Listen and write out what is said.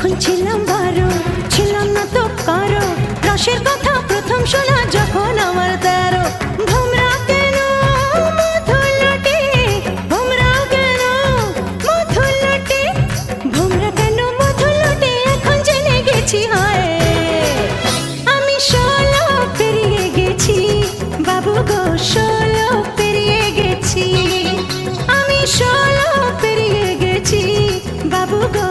যখন ছিলাম 12 ছিলাম না তো কারো রসের কথা প্রথম শোনা যখন আমার 13 ভোমরা কেন মধু লুটে ভোমরা কেন মধু লুটে ভোমরা কেন মধু লুটে এখন জেনে গেছি হয় আমি 16 পেরিয়ে গেছি বাবু গো 16 পেরিয়ে গেছি আমি 16 পেরিয়ে গেছি বাবু গো